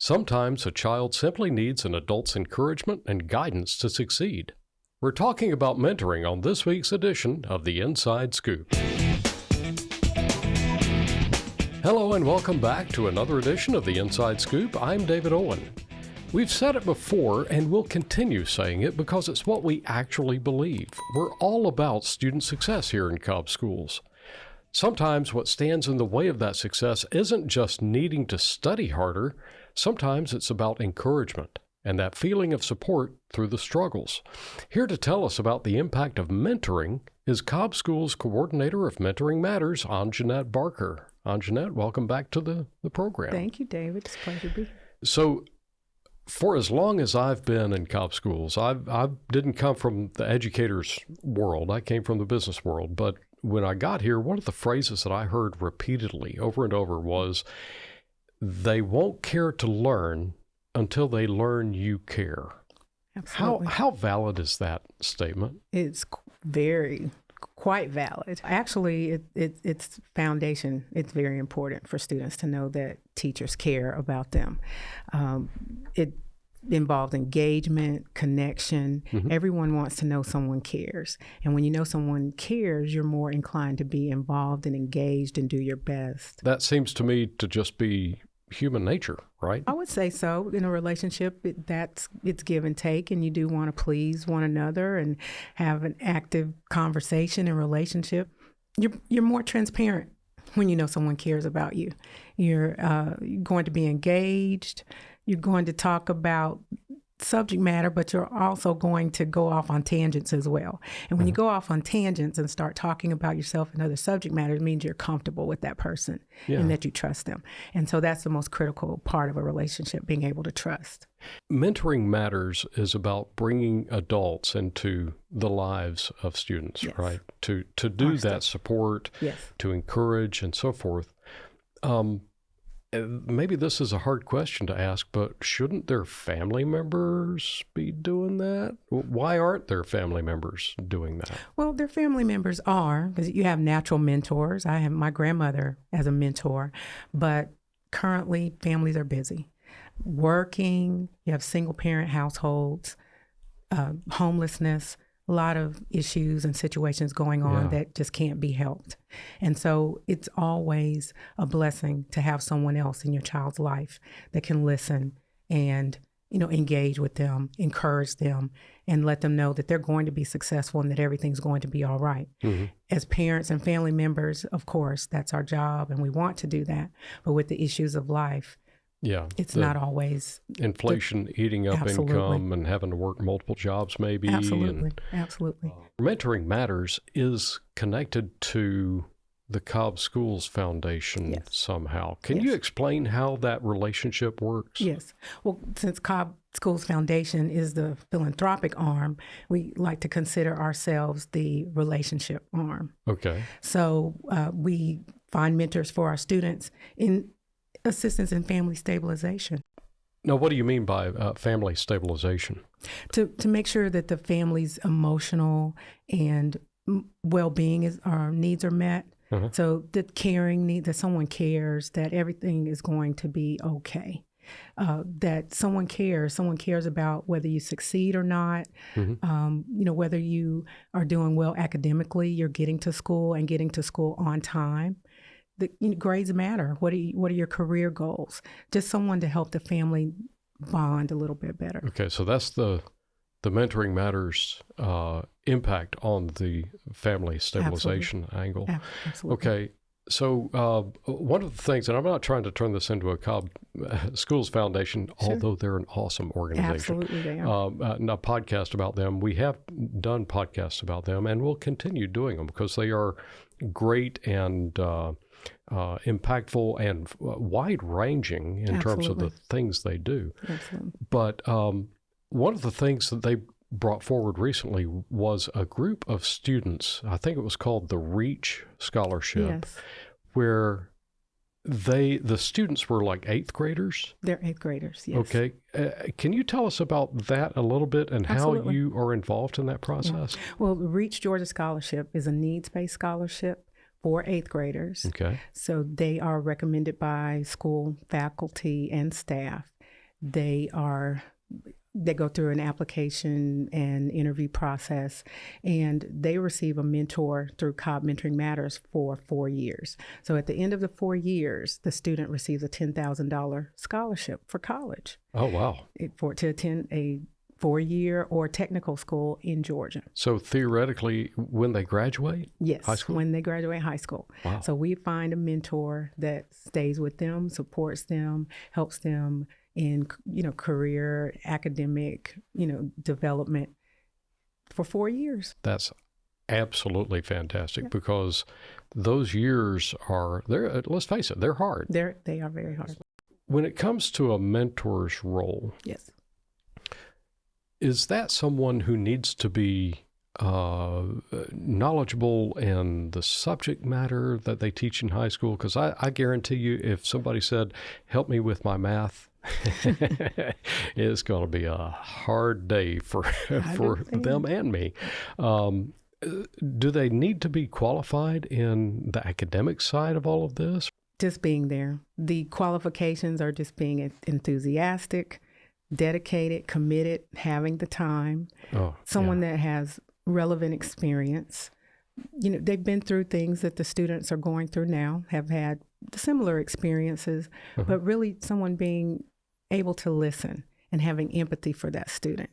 Sometimes a child simply needs an adult's encouragement and guidance to succeed. We're talking about mentoring on this week's edition of The Inside Scoop. Hello and welcome back to another edition of The Inside Scoop. I'm David Owen. We've said it before and we'll continue saying it because it's what we actually believe. We're all about student success here in Cobb Schools. Sometimes what stands in the way of that success isn't just needing to study harder. Sometimes it's about encouragement and that feeling of support through the struggles. Here to tell us about the impact of mentoring is Cobb Schools Coordinator of Mentoring Matters, Anjeannette Barker. Anjeannette, welcome back to the program. Thank you, David. It's a pleasure to be here. So, for as long as I've been in Cobb Schools, I didn't come from the educator's world. I came from the business world. But when I got here, one of the phrases that I heard repeatedly over and over was, they won't care to learn until they learn you care. Absolutely. How valid is that statement? It's quite valid. Actually, it's foundation. It's very important for students to know that teachers care about them. It involves engagement, connection. Mm-hmm. Everyone wants to know someone cares. And when you know someone cares, you're more inclined to be involved and engaged and do your best. That seems to me to just be human nature, right? I would say so. In a relationship, it's give and take, and you do want to please one another and have an active conversation and relationship. You're more transparent when you know someone cares about you. You're going to be engaged. You're going to talk about subject matter, but you're also going to go off on tangents as well. And when you go off on tangents and start talking about yourself and other subject matter, it means you're comfortable with that person and that you trust them. And so that's the most critical part of a relationship, being able to trust. Mentoring Matters is about bringing adults into the lives of students, right? To do that support, to encourage and so forth. Maybe this is a hard question to ask, but shouldn't their family members be doing that? Why aren't their family members doing that? Well, their family members are, because you have natural mentors. I have my grandmother as a mentor, but currently families are busy. Working, you have single parent households, homelessness, a lot of issues and situations going on that just can't be helped. And so it's always a blessing to have someone else in your child's life that can listen and, engage with them, encourage them, and let them know that they're going to be successful and that everything's going to be all right. Mm-hmm. As parents and family members, of course, that's our job and we want to do that. But with the issues of life, it's not always inflation eating up income and having to work multiple jobs maybe. Absolutely. Mentoring Matters is connected to the Cobb Schools Foundation somehow. Can you explain how that relationship works? Yes. Well, since Cobb Schools Foundation is the philanthropic arm, we like to consider ourselves the relationship arm. Okay. So we find mentors for our students in assistance in family stabilization. Now, what do you mean by family stabilization? To make sure that the family's emotional and well-being needs are met. Uh-huh. So the caring need, that someone cares, that everything is going to be okay. That someone cares about whether you succeed or not, whether you are doing well academically, you're getting to school and getting to school on time. The grades matter. What are your career goals? Just someone to help the family bond a little bit better. Okay, so that's the Mentoring Matters impact on the family stabilization angle. Absolutely. Okay, so one of the things, and I'm not trying to turn this into a Cobb Schools Foundation, although they're an awesome organization. Absolutely, they are. A podcast about them. We have done podcasts about them, and we'll continue doing them because they are great and impactful and wide-ranging in terms of the things they do. Absolutely. But one of the things that they brought forward recently was a group of students, I think it was called the REACH Scholarship, where the students were like 8th graders? They're 8th graders, yes. Okay. Can you tell us about that a little bit and how you are involved in that process? Yeah. Well, the REACH Georgia Scholarship is a needs-based scholarship for 8th graders. Okay. So they are recommended by school faculty and staff. They go through an application and interview process, and they receive a mentor through Cobb Mentoring Matters for 4 years. So at the end of the 4 years, the student receives a $10,000 scholarship for college. Oh, wow. To attend a 4-year or technical school in Georgia. So theoretically, when they graduate? Yes, high school? when they graduate high school. Wow. So we find a mentor that stays with them, supports them, helps them in, career, academic, development for 4 years. That's absolutely fantastic because those years let's face it, they're hard. They are very hard. When it comes to a mentor's role, yes, is that someone who needs to be knowledgeable in the subject matter that they teach in high school? Because I guarantee you, if somebody said, help me with my math, it's going to be a hard day for them and me. Do they need to be qualified in the academic side of all of this? Just being there. The qualifications are just being enthusiastic, dedicated, committed, having the time, someone that has relevant experience. They've been through things that the students are going through now, have had similar experiences, but really someone being able to listen and having empathy for that student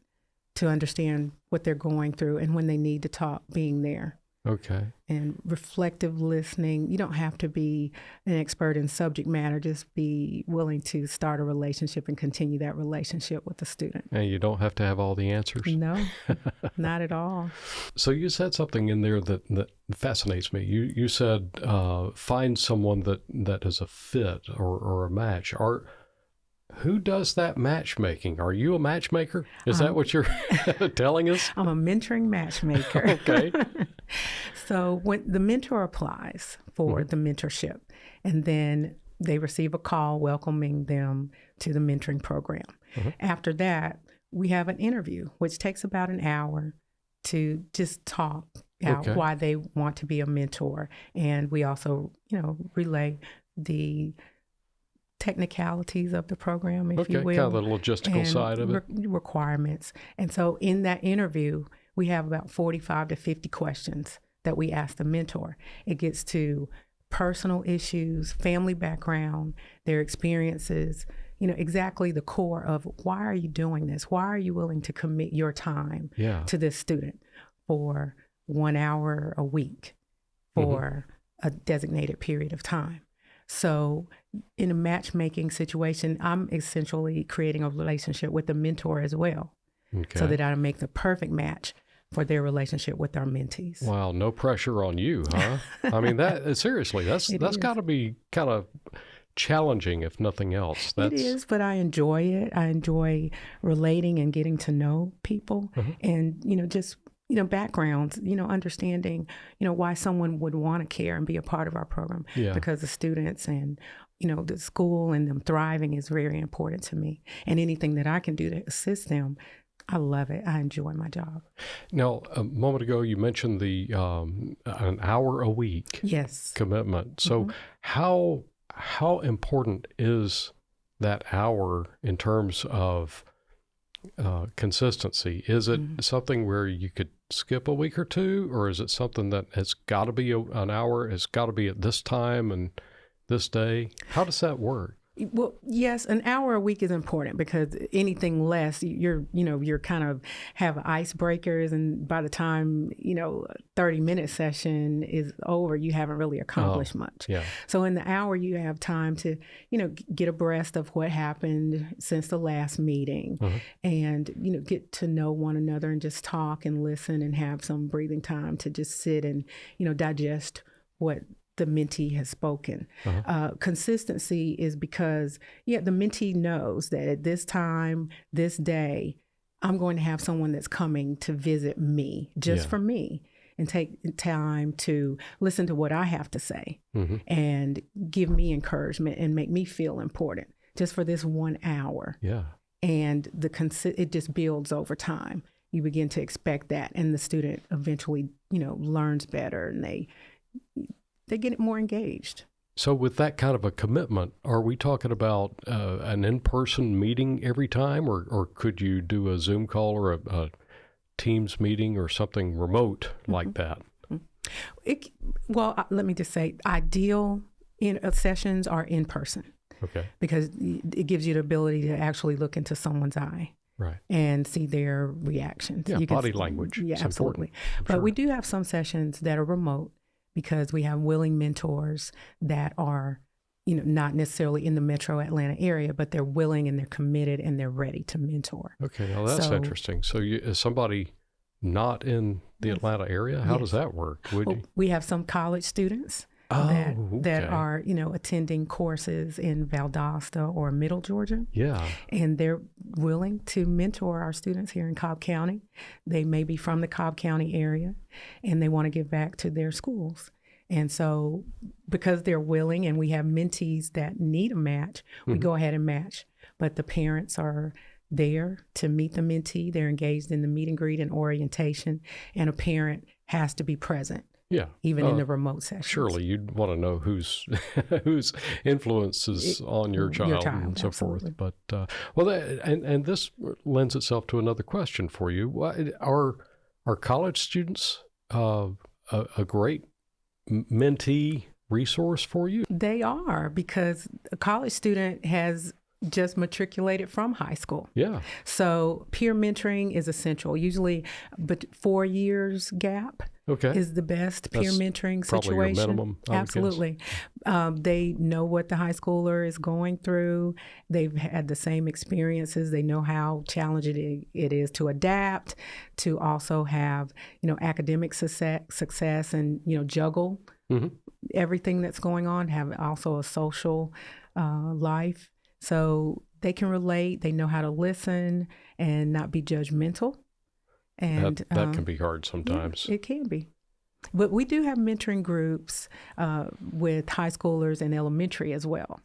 to understand what they're going through, and when they need to talk, being there. Okay. And reflective listening. You don't have to be an expert in subject matter. Just be willing to start a relationship and continue that relationship with the student. And you don't have to have all the answers? No, not at all. So you said something in there that fascinates me. You said find someone that is a fit or a match. Who does that matchmaking? Are you a matchmaker? Is that what you're telling us? I'm a mentoring matchmaker. Okay. So when the mentor applies for the mentorship, and then they receive a call welcoming them to the mentoring program. After that, we have an interview, which takes about an hour to just talk out why they want to be a mentor. And we also, relay the technicalities of the program, if you will. Kind of the logistical side of it. Requirements. And so in that interview, we have about 45 to 50 questions that we ask the mentor. It gets to personal issues, family background, their experiences, exactly the core of why are you doing this? Why are you willing to commit your time to this student for 1 hour a week for a designated period of time? So in a matchmaking situation, I'm essentially creating a relationship with the mentor as well, so that I make the perfect match for their relationship with our mentees. Wow, no pressure on you, huh? I mean, seriously, that's got to be kind of challenging, if nothing else. It is, but I enjoy it. I enjoy relating and getting to know people, and just backgrounds, understanding, why someone would want to care and be a part of our program. Because the students and, the school and them thriving is very important to me. And anything that I can do to assist them, I love it. I enjoy my job. Now, a moment ago, you mentioned the an hour a week commitment. So how important is that hour in terms of consistency? Is it something where you could skip a week or two, or is it something that has got to be an hour, it's got to be at this time and this day? How does that work? Well, yes, an hour a week is important, because anything less, you're kind of have icebreakers, and by the time, 30-minute session is over, you haven't really accomplished much. So in the hour, you have time to, get abreast of what happened since the last meeting, and, get to know one another and just talk and listen and have some breathing time to just sit and, digest what the mentee has spoken. Consistency is because, the mentee knows that at this time, this day, I'm going to have someone that's coming to visit me, just for me, and take time to listen to what I have to say and give me encouragement and make me feel important just for this 1 hour. And it just builds over time. You begin to expect that, and the student eventually, learns better, and they get more engaged. So with that kind of a commitment, are we talking about an in-person meeting every time, or could you do a Zoom call or a Teams meeting or something remote like that? Let me just say, ideal sessions are in person. Okay. Because it gives you the ability to actually look into someone's eye. Right. And see their reactions. Yeah, body language. Yeah, absolutely. Important. But Sure. we do have some sessions that are remote because we have willing mentors that are, not necessarily in the metro Atlanta area, but they're willing and they're committed and they're ready to mentor. Okay, now that's interesting. So is somebody not in the Atlanta area? How does that work? We have some college students that are, attending courses in Valdosta or Middle Georgia. Yeah. And they're willing to mentor our students here in Cobb County. They may be from the Cobb County area and they want to give back to their schools. And so because they're willing and we have mentees that need a match, we go ahead and match. But the parents are there to meet the mentee. They're engaged in the meet and greet and orientation, and a parent has to be present. Yeah, even in the remote sessions. Surely you'd want to know whose influence is on your child and so absolutely. Forth. But and this lends itself to another question for you: are college students a great mentee resource for you? They are, because a college student has just matriculated from high school. Yeah. So peer mentoring is essential. Usually, but 4 years gap. Is the best peer mentoring situation. Probably your minimum. Absolutely. They know what the high schooler is going through. They've had the same experiences. They know how challenging it is to adapt, to also have, academic success and, juggle everything that's going on, have also a social life. So they can relate. They know how to listen and not be judgmental. And that can be hard sometimes. Yeah, it can be. But we do have mentoring groups with high schoolers and elementary as well.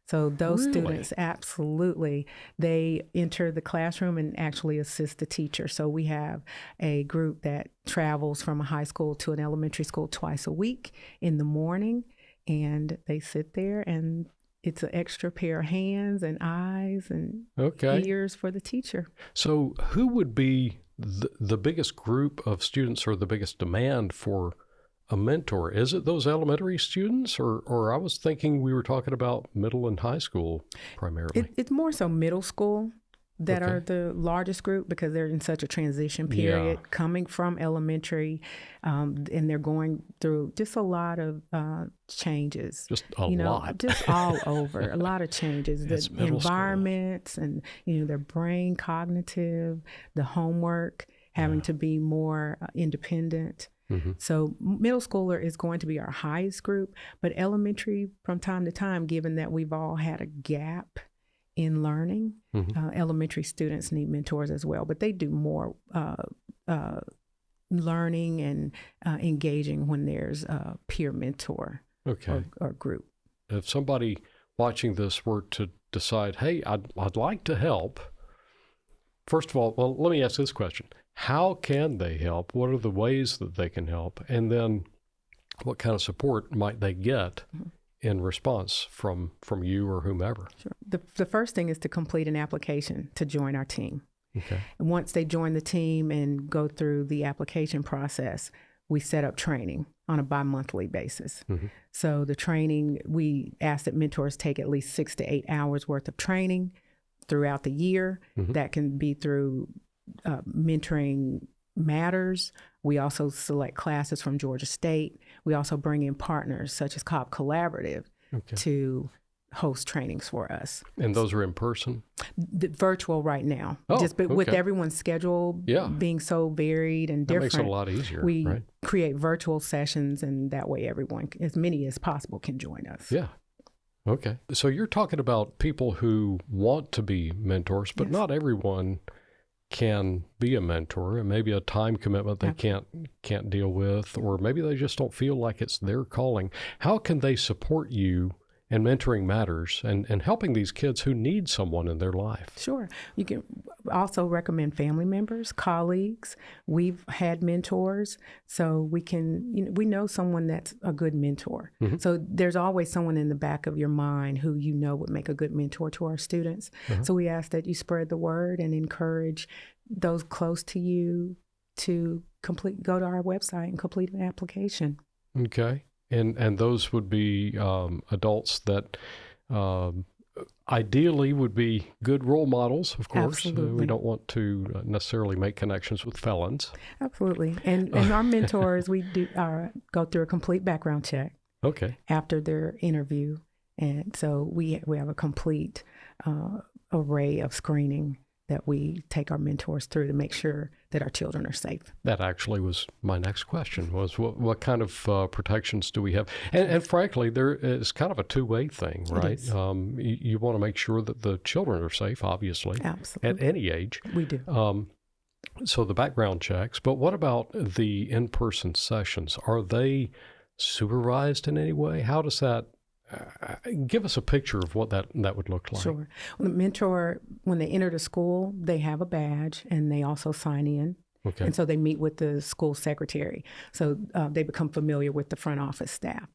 So those students, absolutely, they enter the classroom and actually assist the teacher. So we have a group that travels from a high school to an elementary school twice a week in the morning, and they sit there, and it's an extra pair of hands and eyes and ears for the teacher. So who would be the biggest group of students or the biggest demand for a mentor? Is it those elementary students, or I was thinking we were talking about middle and high school primarily? It's more so middle school that are the largest group, because they're in such a transition period coming from elementary, and they're going through just a lot of changes. Just a lot. Just all over. A lot of changes. It's the environments and, their brain cognitive, the homework, having to be more independent. So middle schooler is going to be our highest group, but elementary from time to time, given that we've all had a gap in learning, elementary students need mentors as well, but they do more learning and engaging when there's a peer mentor or group. If somebody watching this were to decide, hey, I'd like to help, first of all, let me ask this question. How can they help? What are the ways that they can help? And then what kind of support might they get in response from you or whomever? Sure. The first thing is to complete an application to join our team. And once they join the team and go through the application process, we set up training on a bi-monthly basis. So the training, we ask that mentors take at least 6 to 8 hours worth of training throughout the year. That can be through mentoring matters. We also select classes from Georgia State. We also bring in partners such as Cobb Collaborative to host trainings for us. And those are in person? Virtual right now. With everyone's schedule being so varied and different. That makes it a lot easier. We create virtual sessions, and that way everyone, as many as possible, can join us. Yeah. Okay. So you're talking about people who want to be mentors, but not everyone can be a mentor, and maybe a time commitment they can't deal with, or maybe they just don't feel like it's their calling. How can they support you in mentoring matters and helping these kids who need someone in their life? Sure. You can. also recommend family members, colleagues. We've had mentors, so we know someone that's a good mentor. Mm-hmm. So there's always someone in the back of your mind who would make a good mentor to our students. Uh-huh. So we ask that you spread the word and encourage those close to you to go to our website and complete an application. Okay. And those would be adults that ideally would be good role models, of course. Absolutely. We don't want to necessarily make connections with felons. Absolutely. And our mentors, we do go through a complete background check. Okay. After their interview. And so we have a complete array of screening that we take our mentors through to make sure that our children are safe. That actually was my next question, was what kind of protections do we have? And frankly, there is kind of a two-way thing, right? You want to make sure that the children are safe, obviously. Absolutely. At any age. We do. So the background checks, but what about the in-person sessions? Are they supervised in any way? How does that give us a picture of what that would look like? Sure. Well, the mentor, when they enter the school, they have a badge and they also sign in. Okay. And so they meet with the school secretary. So they become familiar with the front office staff.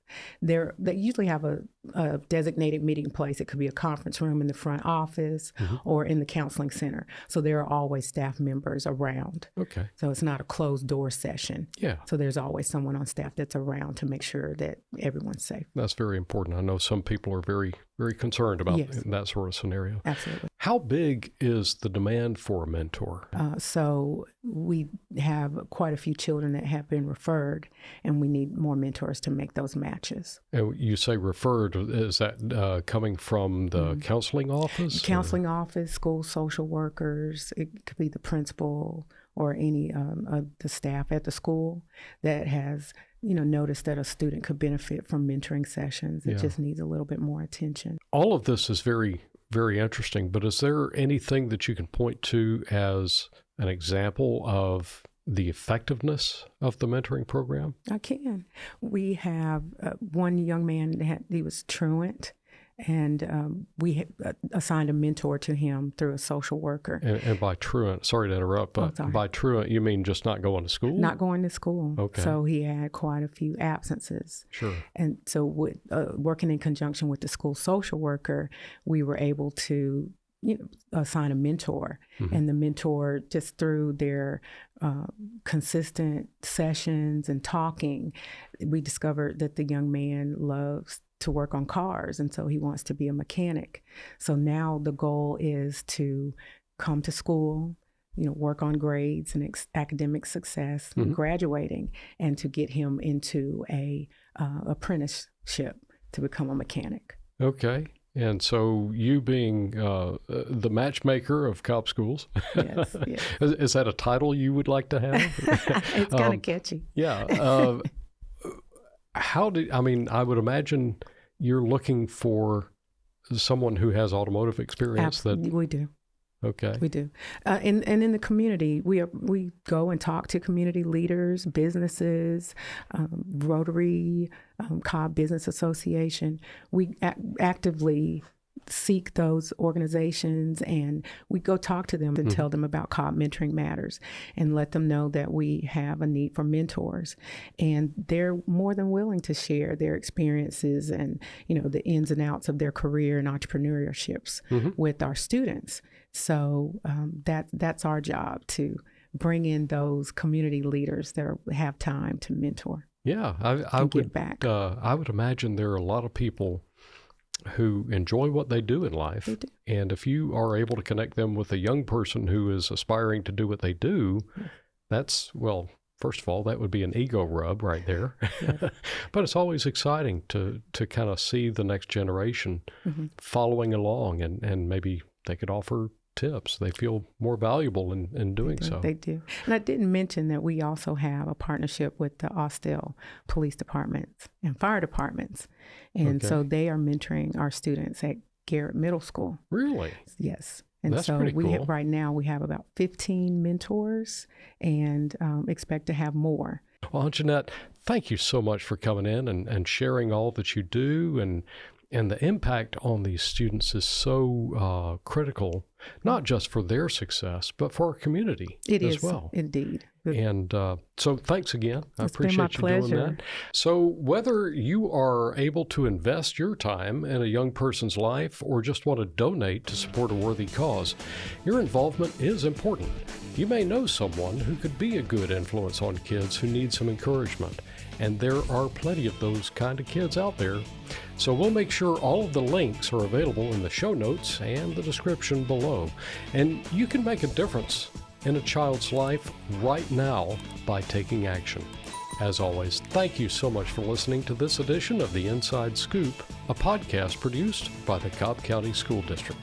They usually have a designated meeting place. It could be a conference room in the front office or in the counseling center. So there are always staff members around. Okay. So it's not a closed door session. Yeah. So there's always someone on staff that's around to make sure that everyone's safe. That's very important. I know some people are very, very concerned about that sort of scenario. Absolutely. How big is the demand for a mentor? So we have quite a few children that have been referred, and we need more mentors to make those matches. And you say referred, is that coming from the counseling office? Counseling office, school social workers, it could be the principal or any of the staff at the school that has noticed that a student could benefit from mentoring sessions. It just needs a little bit more attention. All of this is very, very interesting, but is there anything that you can point to as an example of the effectiveness of the mentoring program? I can. We have one young man, he was truant, and we assigned a mentor to him through a social worker. And by truant, sorry to interrupt, but by truant, you mean just not going to school? Not going to school. Okay. So he had quite a few absences. Sure. And so with working in conjunction with the school social worker, we were able to assign a mentor. And the mentor, just through their consistent sessions and talking, we discovered that the young man loves to work on cars, and so he wants to be a mechanic. So now the goal is to come to school, work on grades and academic success, graduating, and to get him into a apprenticeship to become a mechanic. Okay. And so you being the matchmaker of Cobb schools, yes. Is that a title you would like to have? It's kind of catchy. Yeah. I would imagine you're looking for someone who has automotive experience. Absolutely. We do. Okay. We do. And in the community, we go and talk to community leaders, businesses, Rotary, Cobb Business Association. We actively seek those organizations, and we go talk to them and tell them about Cobb Mentoring Matters and let them know that we have a need for mentors. And they're more than willing to share their experiences and, the ins and outs of their career and entrepreneurships with our students. So that's our job, to bring in those community leaders that have time to mentor. Yeah, I would give back. I would imagine there are a lot of people who enjoy what they do in life. They do. And if you are able to connect them with a young person who is aspiring to do what they do, that's, well, first of all, that would be an ego rub right there. Yes. But it's always exciting to kind of see the next generation following along, and maybe they could offer tips. They feel more valuable in doing so. They do. And I didn't mention that we also have a partnership with the Austell Police Departments and Fire Departments. And so they are mentoring our students at Garrett Middle School. Really? Yes. And that's so pretty cool. Right now we have about 15 mentors and expect to have more. Well, Anjeannette, thank you so much for coming in and sharing all that you do. And And the impact on these students is so critical, not just for their success, but for our community as well. Indeed. And so thanks again. I appreciate you doing that. So whether you are able to invest your time in a young person's life or just want to donate to support a worthy cause, your involvement is important. You may know someone who could be a good influence on kids who need some encouragement. And there are plenty of those kind of kids out there. So we'll make sure all of the links are available in the show notes and the description below. And you can make a difference in a child's life right now by taking action. As always, thank you so much for listening to this edition of The Inside Scoop, a podcast produced by the Cobb County School District.